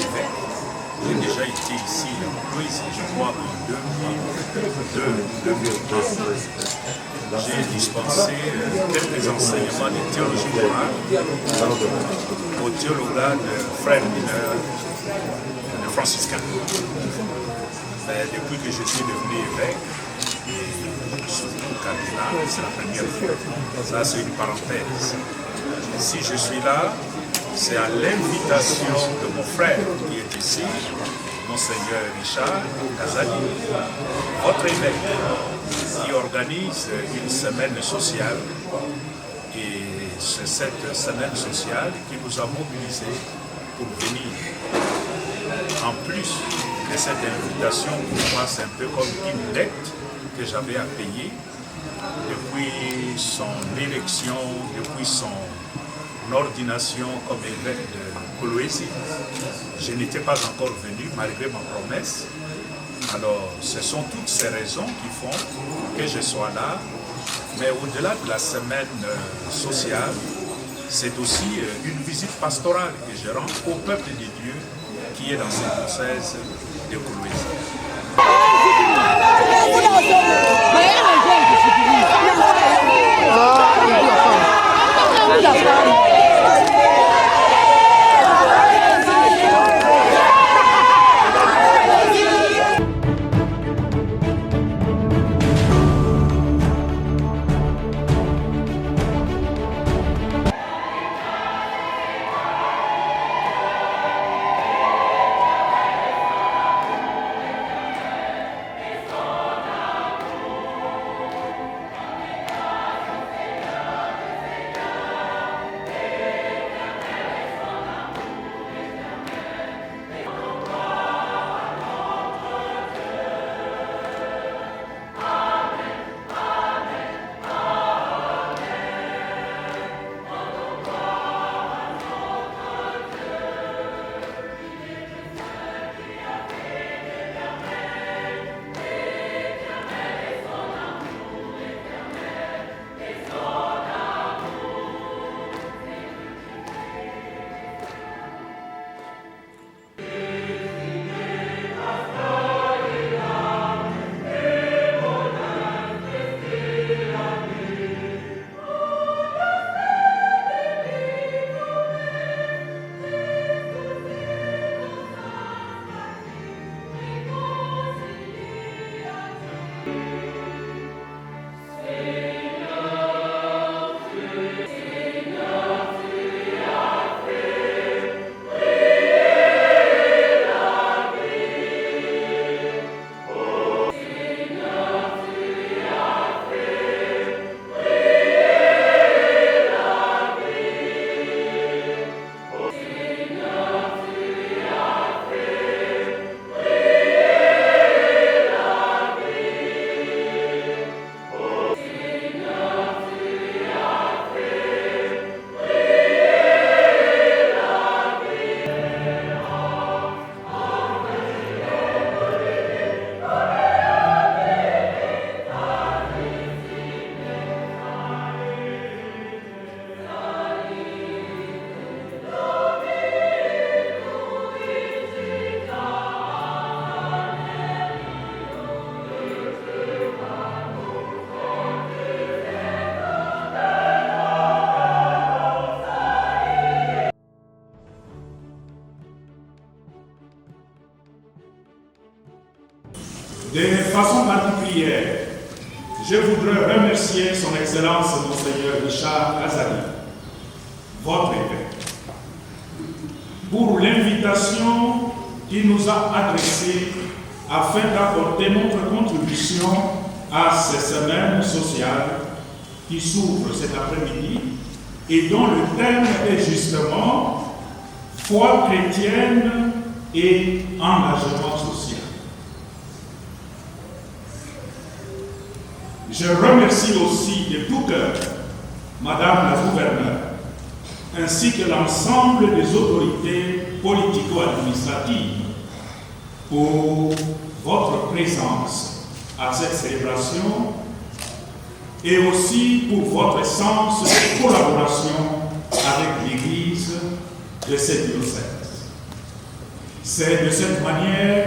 évêque. J'ai déjà été ici en Louise, je crois, en 2002. J'ai dispensé quelques enseignements de théologie morale au théologat de frère mineur de franciscain. Mais depuis que je suis devenu évêque, et surtout cardinal, c'est la première fois. Ça, c'est une parenthèse. Si je suis là, c'est à l'invitation de mon frère qui est ici, Monseigneur Richard Kazali, votre évêque, qui organise une semaine sociale. Et c'est cette semaine sociale qui nous a mobilisés pour venir. En plus de cette invitation, pour moi, c'est un peu comme une dette que j'avais à payer depuis son élection, depuis son ordination comme évêque de Kolwezi. Je n'étais pas encore venu malgré ma promesse. Alors, ce sont toutes ces raisons qui font que je sois là. Mais au-delà de la semaine sociale, c'est aussi une visite pastorale que je rends au peuple de Dieu qui est dans ce diocèse de Kolwezi. De façon particulière, je voudrais remercier son Excellence Monseigneur Richard Kazali, votre évêque, pour l'invitation qu'il nous a adressée afin d'apporter notre contribution à ces semaines sociales qui s'ouvrent cet après-midi et dont le thème est justement foi chrétienne et engagement social. Je remercie aussi de tout cœur Madame la gouverneure ainsi que l'ensemble des autorités politico-administratives pour votre présence à cette célébration et aussi pour votre sens de collaboration avec l'Église de cette diocèse. C'est de cette manière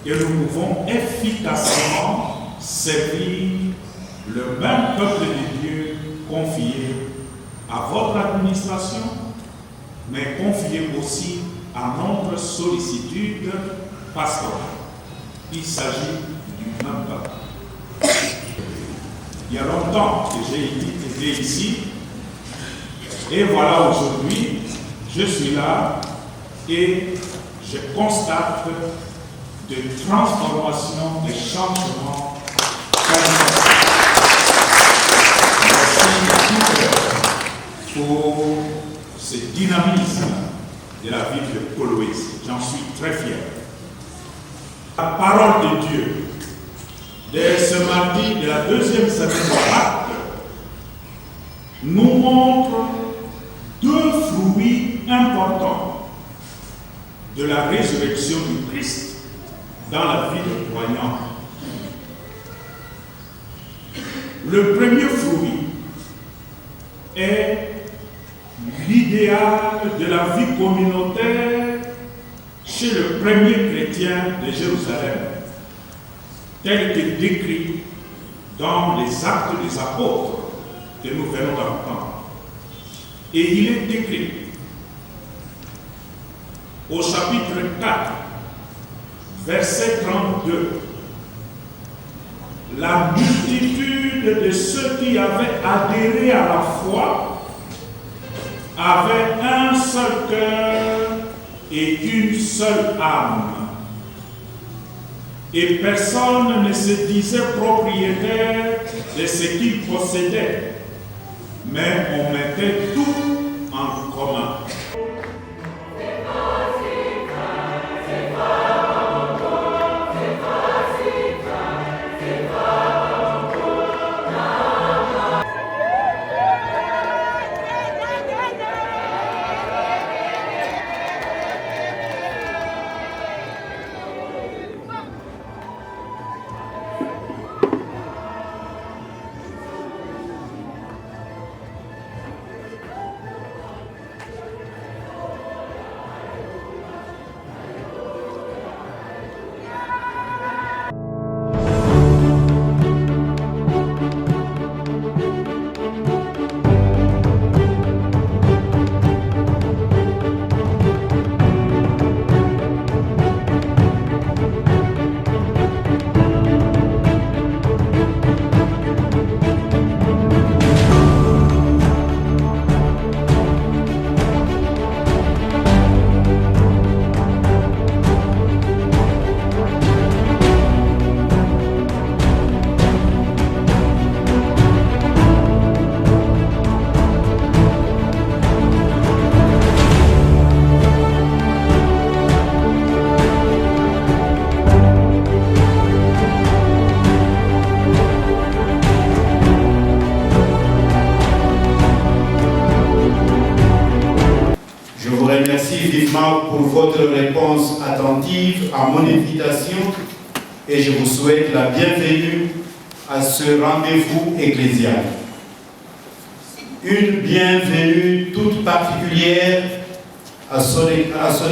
que nous pouvons efficacement servir le même peuple de Dieu confié à votre administration, mais confié aussi à notre sollicitude pastorale. Il s'agit du même peuple. Il y a longtemps que j'ai été ici, et voilà aujourd'hui, je suis là et je constate des transformations, des changements. Merci pour ce dynamisme de la ville de Kolwezi. J'en suis très fier. La parole de Dieu, dès ce mardi de la deuxième semaine de Pâques, nous montre deux fruits importants de la résurrection du Christ dans la vie des croyants. Le premier fruit est l'idéal de la vie communautaire chez le premier chrétien de Jérusalem, tel que décrit dans les Actes des Apôtres que nous venons d'entendre. Et il est décrit au chapitre 4, verset 32. La multitude de ceux qui avaient adhéré à la foi avaient un seul cœur et une seule âme. Et personne ne se disait propriétaire de ce qu'il possédait, mais on mettait tout en commun. Pour votre réponse attentive à mon invitation et je vous souhaite la bienvenue à ce rendez-vous ecclésial. Une bienvenue toute particulière à son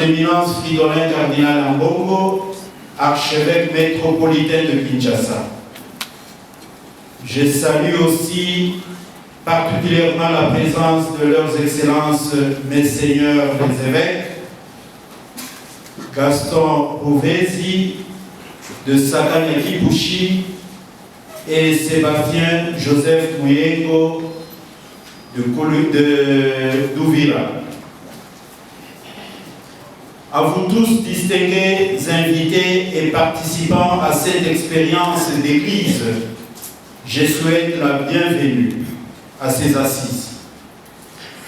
éminence Fridolin Cardinal Ambongo, archevêque métropolitain de Kinshasa. Je salue aussi particulièrement la présence de leurs excellences, messeigneurs les évêques, Gaston Rovesi de Sakane Kibushi et Sébastien Joseph Mouyengo de Douvira. À vous tous, distingués invités et participants à cette expérience d'église, je souhaite la bienvenue à ces assises.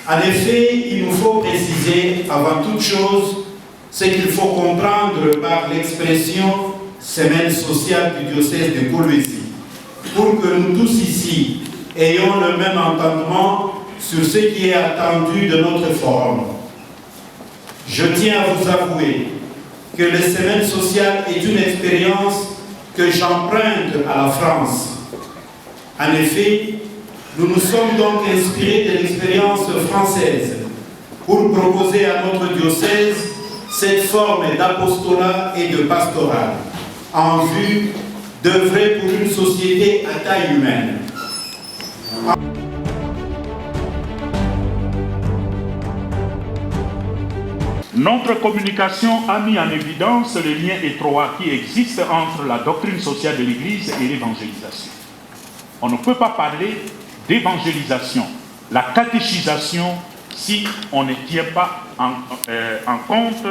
En effet, il nous faut préciser avant toute chose ce qu'il faut comprendre par l'expression semaine sociale du diocèse de Kolwezi, pour que nous tous ici ayons le même entendement sur ce qui est attendu de notre forum. Je tiens à vous avouer que la semaine sociale est une expérience que j'emprunte à la France. En effet, nous nous sommes donc inspirés de l'expérience française pour proposer à notre diocèse cette forme d'apostolat et de pastoral en vue d'œuvrer pour une société à taille humaine. Notre communication a mis en évidence le lien étroit qui existe entre la doctrine sociale de l'Église et l'évangélisation. On ne peut pas parler d'évangélisation, la catéchisation, si on ne tient pas en compte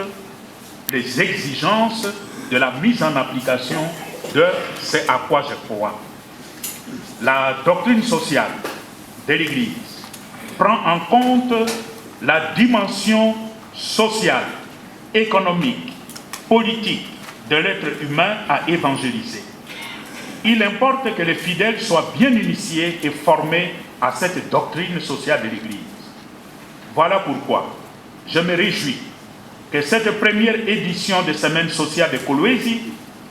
les exigences de la mise en application de ce à quoi je crois. La doctrine sociale de l'Église prend en compte la dimension sociale, économique, politique de l'être humain à évangéliser. Il importe que les fidèles soient bien initiés et formés à cette doctrine sociale de l'Église. Voilà pourquoi je me réjouis que cette première édition de Semaine sociale de Kolwezi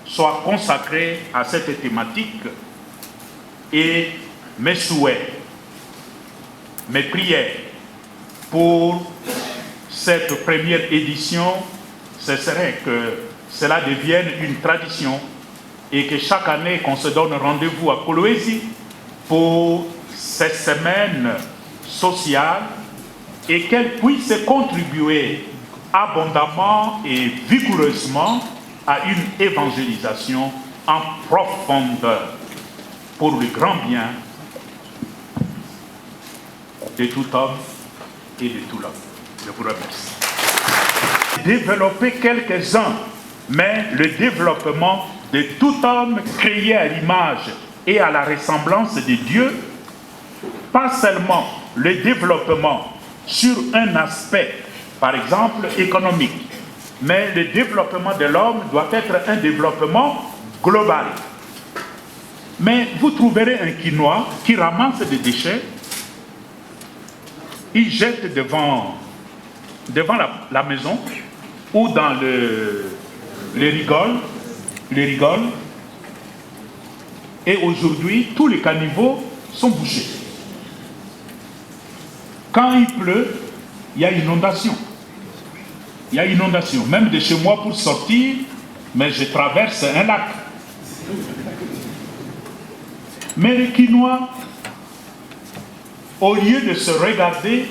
soit consacrée à cette thématique et mes souhaits, mes prières pour cette première édition, ce serait que cela devienne une tradition et que chaque année qu'on se donne rendez-vous à Kolwezi pour cette semaine sociale et qu'elle puisse contribuer abondamment et vigoureusement à une évangélisation en profondeur pour le grand bien de tout homme et de tout l'homme. Je vous remercie. Développer quelques-uns, mais le développement de tout homme créé à l'image et à la ressemblance de Dieu, pas seulement le développement sur un aspect, par exemple, économique, mais le développement de l'homme doit être un développement global. Mais vous trouverez un Quinois qui ramasse des déchets, il jette devant la maison ou dans les rigoles. Et aujourd'hui, tous les caniveaux sont bouchés. Quand il pleut, il y a inondation. Il y a inondation. Même de chez moi pour sortir, mais je traverse un lac. Mais les Quinois, au lieu de se regarder,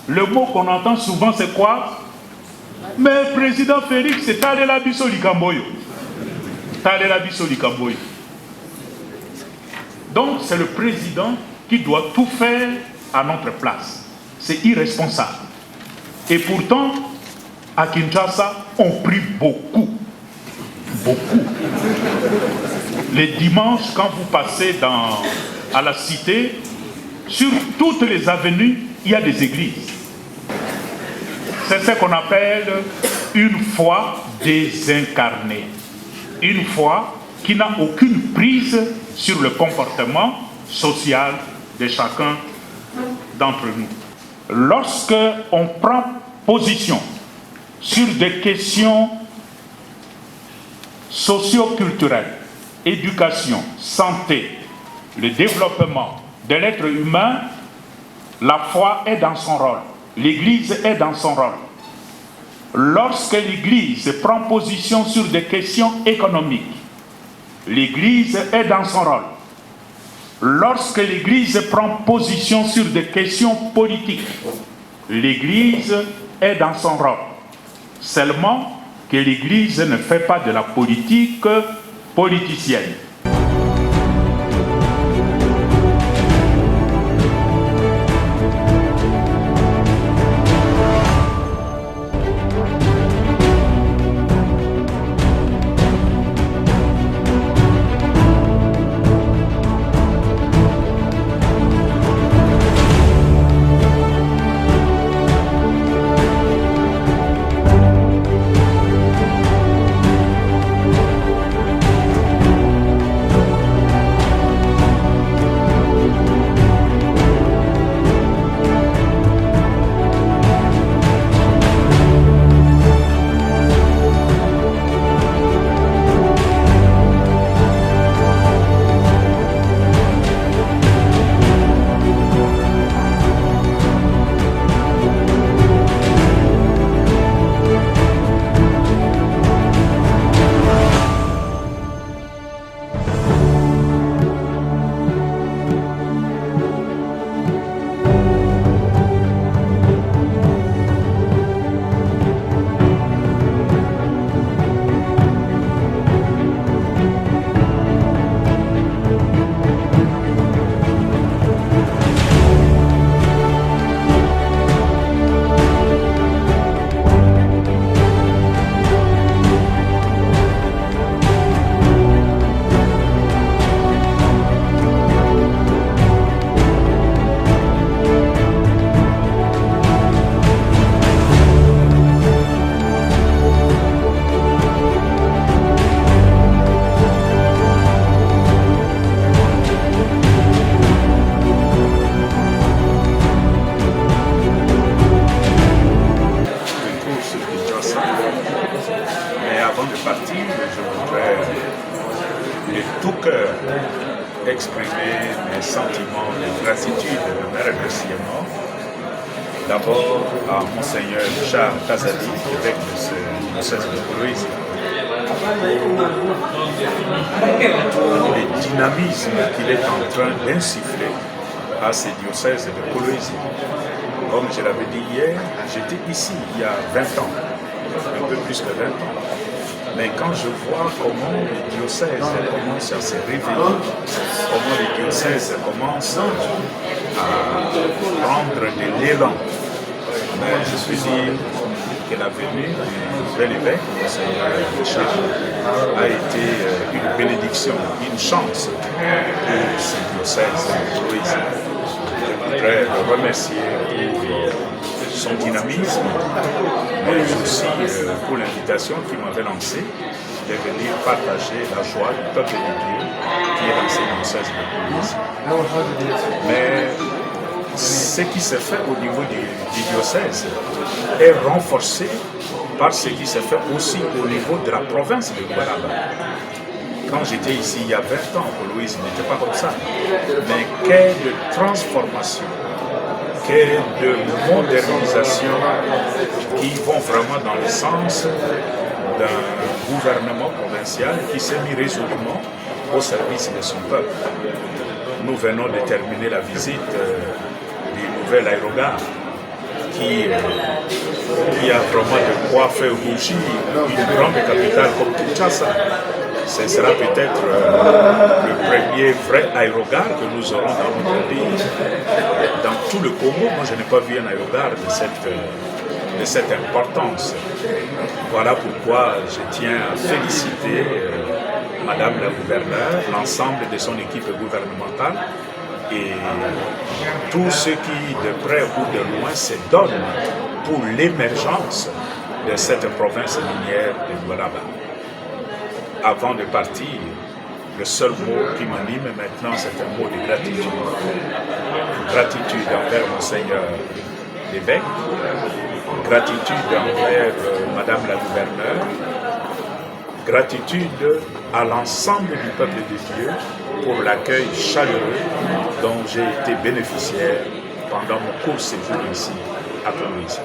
le mot qu'on entend souvent c'est quoi? Mais président Félix, c'est allé la biso likamboyo. Donc c'est le président qui doit tout faire à notre place. C'est irresponsable. Et pourtant, à Kinshasa, on prie beaucoup. Beaucoup. Les dimanches, quand vous passez à la cité, sur toutes les avenues, il y a des églises. C'est ce qu'on appelle une foi désincarnée. Une foi qui n'a aucune prise sur le comportement social de chacun d'entre nous. Lorsque on prend position sur des questions socio-culturelles, éducation, santé, le développement de l'être humain, la foi est dans son rôle. L'Église est dans son rôle. Lorsque l'Église prend position sur des questions économiques, l'Église est dans son rôle. Lorsque l'Église prend position sur des questions politiques, l'Église est dans son rôle. Seulement que l'Église ne fait pas de la politique politicienne. avant de partir, je voudrais de tout cœur exprimer mes sentiments de gratitude et mes remerciements. D'abord à Monseigneur Charles Kazadi, évêque de ce diocèse de Coloïse, pour le dynamisme qu'il est en train d'insuffler à ces diocèses de Coloïse. Comme je l'avais dit hier, j'étais ici il y a 20 ans, un peu plus que 20 ans. Mais quand je vois comment les diocèses commencent à se réveiller, comment les diocèses commencent à prendre de l'élan, je peux dire que la venue du nouvel évêque, Monseigneur Richard, a été une bénédiction, une chance pour ces diocèses de Coloïse. Je voudrais le remercier pour son dynamisme, mais aussi pour l'invitation qu'il m'avait lancée de venir partager la joie du peuple de Dieu qui est dans ces diocèses de Coloïse. Mais ce qui se fait au niveau du diocèse est renforcé par ce qui se fait aussi au niveau de la province de Lualaba. Quand j'étais ici il y a 20 ans, Coloïse n'était pas comme ça. Mais quelle transformation, quelle de modernisation qui vont vraiment dans le sens d'un gouvernement provincial qui s'est mis résolument au service de son peuple. Nous venons de terminer la visite du nouvel aérogare qui a vraiment de quoi faire rougir une grande capitale comme Kinshasa. Ce sera peut-être le premier vrai aérogare que nous aurons dans notre pays. Dans tout le Congo, moi je n'ai pas vu un aérogare de cette importance. Voilà pourquoi je tiens à féliciter Madame la gouverneure, l'ensemble de son équipe gouvernementale et tous ceux qui, de près ou de loin, se donnent pour l'émergence de cette province minière de Lualaba. Avant de partir, le seul mot qui m'anime maintenant, c'est un mot de gratitude. Gratitude envers Monseigneur l'évêque, gratitude envers Madame la gouverneure, gratitude à l'ensemble du peuple de Dieu pour l'accueil chaleureux dont j'ai été bénéficiaire pendant mon court séjour ici à Coloïse.